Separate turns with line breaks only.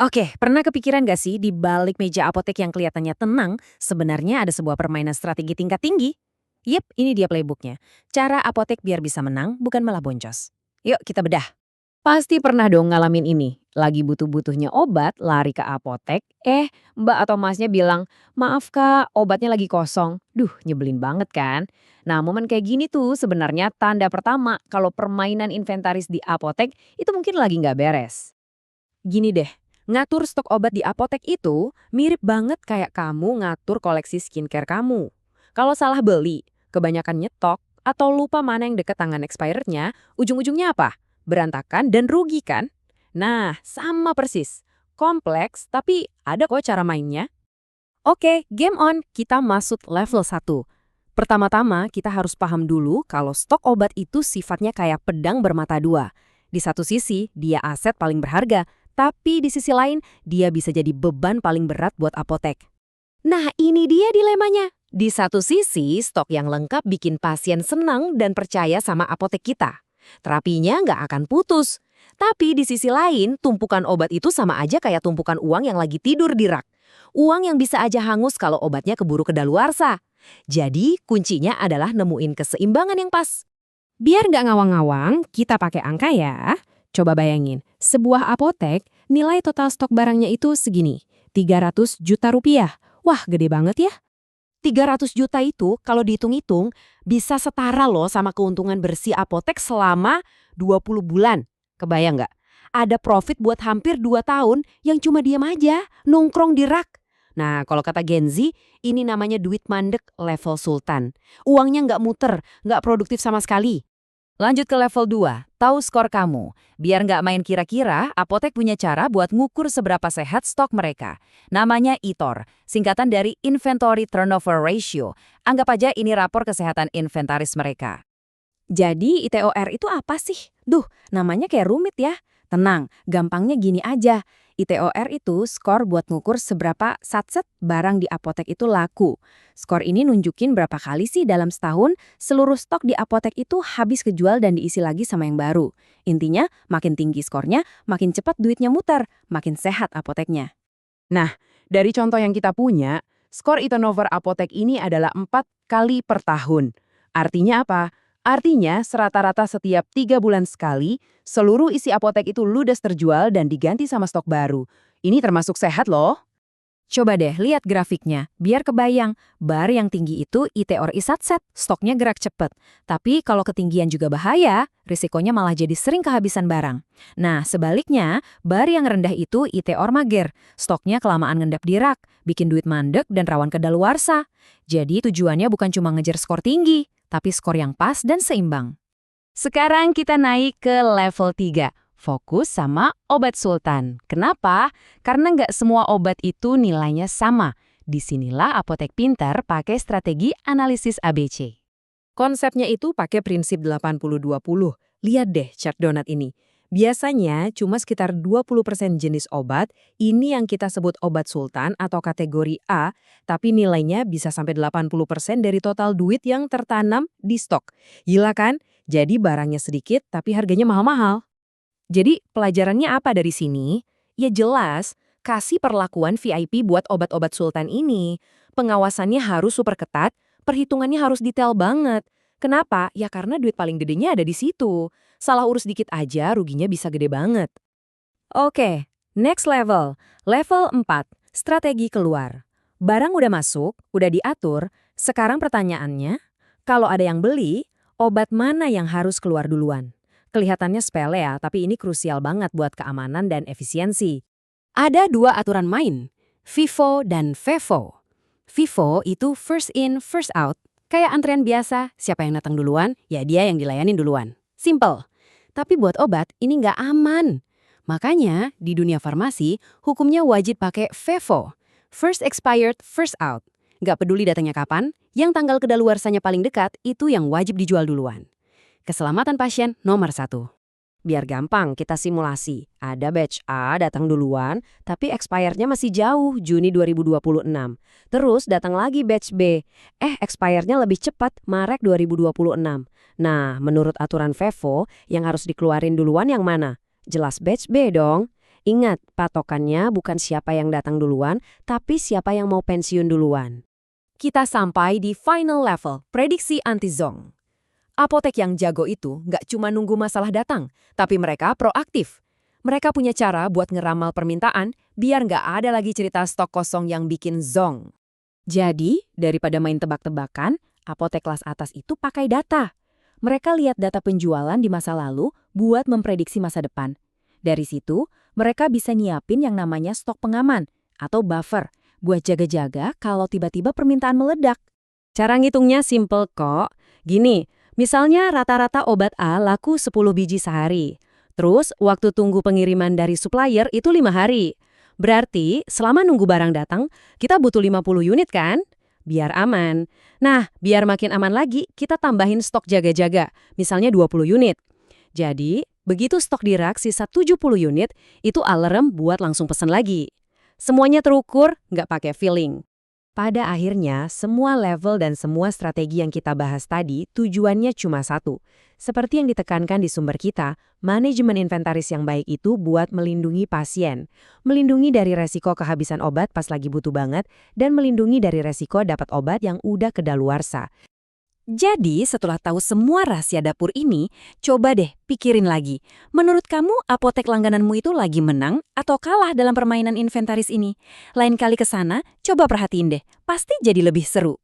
Oke, pernah kepikiran gak sih di balik meja apotek yang kelihatannya tenang, sebenarnya ada sebuah permainan strategi tingkat tinggi? Yep, ini dia playbooknya. Cara apotek biar bisa menang, bukan malah boncos. Yuk kita bedah.
Pasti pernah dong ngalamin ini. Lagi butuh-butuhnya obat, lari ke apotek, mbak atau masnya bilang, maaf kak, obatnya lagi kosong. Duh, nyebelin banget kan? Nah, momen kayak gini tuh sebenarnya tanda pertama kalau permainan inventaris di apotek itu mungkin lagi nggak beres.
Gini deh, ngatur stok obat di apotek itu mirip banget kayak kamu ngatur koleksi skincare kamu. Kalau salah beli, kebanyakan nyetok, atau lupa mana yang deket tangan expirednya, ujung-ujungnya apa? Berantakan dan rugi kan? Nah, sama persis. Kompleks, tapi ada kok cara mainnya. Oke, game on. Kita masuk level 1. Pertama-tama, kita harus paham dulu kalau stok obat itu sifatnya kayak pedang bermata dua. Di satu sisi, dia aset paling berharga, tapi di sisi lain, dia bisa jadi beban paling berat buat apotek. Nah, ini dia dilemanya. Di satu sisi, stok yang lengkap bikin pasien senang dan percaya sama apotek kita. Terapinya nggak akan putus. Tapi di sisi lain, tumpukan obat itu sama aja kayak tumpukan uang yang lagi tidur di rak. Uang yang bisa aja hangus kalau obatnya keburu kedaluarsa. Jadi, kuncinya adalah nemuin keseimbangan yang pas.
Biar nggak ngawang-ngawang, kita pakai angka ya. Coba bayangin, sebuah apotek nilai total stok barangnya itu segini, 300 juta rupiah. Wah, gede banget ya.
300 juta itu kalau dihitung-hitung bisa setara loh sama keuntungan bersih apotek selama 20 bulan. Kebayang nggak? Ada profit buat hampir 2 tahun yang cuma diam aja, nongkrong di rak. Nah, kalau kata Gen Z, ini namanya duit mandek level sultan. Uangnya nggak muter, nggak produktif sama sekali. Lanjut ke level 2, tahu skor kamu. Biar nggak main kira-kira, apotek punya cara buat ngukur seberapa sehat stok mereka. Namanya ITOR, singkatan dari Inventory Turnover Ratio. Anggap aja ini rapor kesehatan inventaris mereka.
Jadi ITOR itu apa sih? Duh, namanya kayak rumit ya. Tenang, gampangnya gini aja. ITOR itu skor buat ngukur seberapa satset barang di apotek itu laku. Skor ini nunjukin berapa kali sih dalam setahun seluruh stok di apotek itu habis kejual dan diisi lagi sama yang baru. Intinya, makin tinggi skornya, makin cepat duitnya muter, makin sehat apoteknya.
Nah, dari contoh yang kita punya, skor turnover apotek ini adalah 4 kali per tahun. Artinya apa? Artinya, serata-rata setiap 3 bulan sekali, seluruh isi apotek itu ludes terjual dan diganti sama stok baru. Ini termasuk sehat loh.
Coba deh lihat grafiknya, biar kebayang. Bar yang tinggi itu ITOR isatset, stoknya gerak cepet. Tapi kalau ketinggian juga bahaya, risikonya malah jadi sering kehabisan barang. Nah, sebaliknya, bar yang rendah itu ITOR mager, stoknya kelamaan ngendap di rak, bikin duit mandek dan rawan kedaluarsa. Jadi tujuannya bukan cuma ngejar skor tinggi, tapi skor yang pas dan seimbang. Sekarang kita naik ke level 3. Fokus sama obat sultan. Kenapa? Karena nggak semua obat itu nilainya sama. Disinilah apotek pintar pakai strategi analisis ABC.
Konsepnya itu pakai prinsip 80-20. Lihat deh chart donat ini. Biasanya cuma sekitar 20% jenis obat, ini yang kita sebut obat sultan atau kategori A, tapi nilainya bisa sampai 80% dari total duit yang tertanam di stok. Gila kan? Jadi barangnya sedikit tapi harganya mahal-mahal.
Jadi pelajarannya apa dari sini? Ya jelas, kasih perlakuan VIP buat obat-obat sultan ini. Pengawasannya harus super ketat, perhitungannya harus detail banget. Kenapa? Ya karena duit paling gedenya ada di situ. Salah urus dikit aja ruginya bisa gede banget. Oke, next level. Level 4, strategi keluar. Barang udah masuk, udah diatur, sekarang pertanyaannya, kalau ada yang beli, obat mana yang harus keluar duluan? Kelihatannya sepele ya, tapi ini krusial banget buat keamanan dan efisiensi. Ada dua aturan main, FIFO dan FEFO. FIFO itu first in, first out. Kayak antrean biasa, siapa yang datang duluan, ya dia yang dilayanin duluan. Simple. Tapi buat obat, ini nggak aman. Makanya, di dunia farmasi, hukumnya wajib pakai FEFO. First expired, first out. Nggak peduli datangnya kapan, yang tanggal kedaluarsanya paling dekat, itu yang wajib dijual duluan. Keselamatan pasien nomor 1. Biar gampang, kita simulasi. Ada batch A datang duluan, tapi expirednya masih jauh, Juni 2026. Terus datang lagi batch B. Expirednya lebih cepat, Maret 2026. Nah, menurut aturan FEFO, yang harus dikeluarin duluan yang mana? Jelas batch B dong.
Ingat, patokannya bukan siapa yang datang duluan, tapi siapa yang mau pensiun duluan.
Kita sampai di final level, prediksi anti-zonk. Apotek yang jago itu nggak cuma nunggu masalah datang, tapi mereka proaktif. Mereka punya cara buat ngeramal permintaan biar nggak ada lagi cerita stok kosong yang bikin zonk.
Jadi, daripada main tebak-tebakan, apotek kelas atas itu pakai data. Mereka lihat data penjualan di masa lalu buat memprediksi masa depan. Dari situ, mereka bisa nyiapin yang namanya stok pengaman atau buffer buat jaga-jaga kalau tiba-tiba permintaan meledak.
Cara ngitungnya simple kok. Gini, misalnya rata-rata obat A laku 10 biji sehari. Terus, waktu tunggu pengiriman dari supplier itu 5 hari. Berarti, selama nunggu barang datang, kita butuh 50 unit kan? Biar aman. Nah, biar makin aman lagi, kita tambahin stok jaga-jaga, misalnya 20 unit. Jadi, begitu stok di rak sisa 70 unit, itu alarm buat langsung pesen lagi. Semuanya terukur, nggak pakai feeling. Pada akhirnya, semua level dan semua strategi yang kita bahas tadi tujuannya cuma satu. Seperti yang ditekankan di sumber kita, manajemen inventaris yang baik itu buat melindungi pasien. Melindungi dari resiko kehabisan obat pas lagi butuh banget, dan melindungi dari resiko dapat obat yang udah kedaluarsa.
Jadi, setelah tahu semua rahasia dapur ini, coba deh pikirin lagi. Menurut kamu, apotek langgananmu itu lagi menang atau kalah dalam permainan inventaris ini? Lain kali ke sana, coba perhatiin deh. Pasti jadi lebih seru.